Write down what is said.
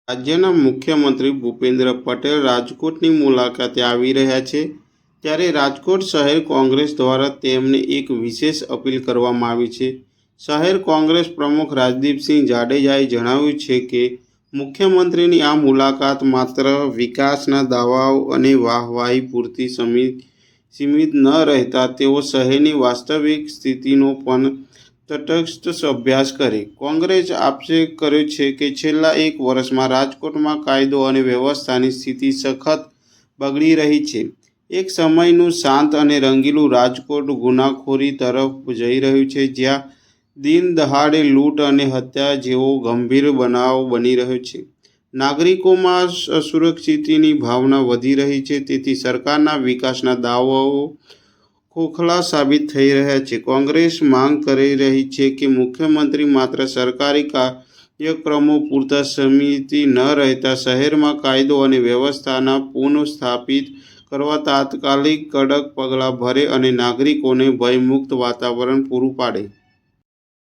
રાજ્યના મુખ્યમંત્રી ભૂપેન્દ્ર પટેલ રાજકોટની મુલાકાતે આવી રહ્યા છે, ત્યારે રાજકોટ શહેર કોંગ્રેસ દ્વારા તેમને એક વિશેષ અપીલ કરવામાં આવી છે. શહેર કોંગ્રેસ પ્રમુખ રાજદીપસિંહ જાડેજાએ જણાવ્યું છે કે મુખ્યમંત્રીની આ મુલાકાત માત્ર વિકાસના દાવાઓ અને વાહવાહી પૂરતી સીમિત ન રહેતા તેઓ શહેરની વાસ્તવિક સ્થિતિનો પણ તટસ્થ અભ્યાસ કરે. કોંગ્રેસે આક્ષેપ કર્યો છે કે છેલ્લા એક વર્ષમાં રાજકોટમાં કાયદો અને વ્યવસ્થાની સ્થિતિ સખત બગડી રહી છે. એક સમયનું શાંત અને રંગીલું રાજકોટ ગુનાખોરી તરફ જઈ રહ્યું છે, જ્યાં દિન દહાડે લૂંટ અને હત્યા જેવો ગંભીર બનાવ બની રહ્યો છે. નાગરિકોમાં અસુરક્ષિતની ભાવના વધી રહી છે, તેથી સરકારના વિકાસના દાવાઓ ખોખલા સાબિત થઈ રહ્યા છે. કોંગ્રેસ માંગ કરી રહી છે કે મુખ્યમંત્રી માત્ર સરકારી કાર્યક્રમો પૂરતા સીમિત ન રહેતા શહેરમાં કાયદો અને વ્યવસ્થાના પુનઃસ્થાપિત કરવા તાત્કાલિક કડક પગલાં ભરે અને નાગરિકોને ભયમુક્ત વાતાવરણ પૂરું પાડે.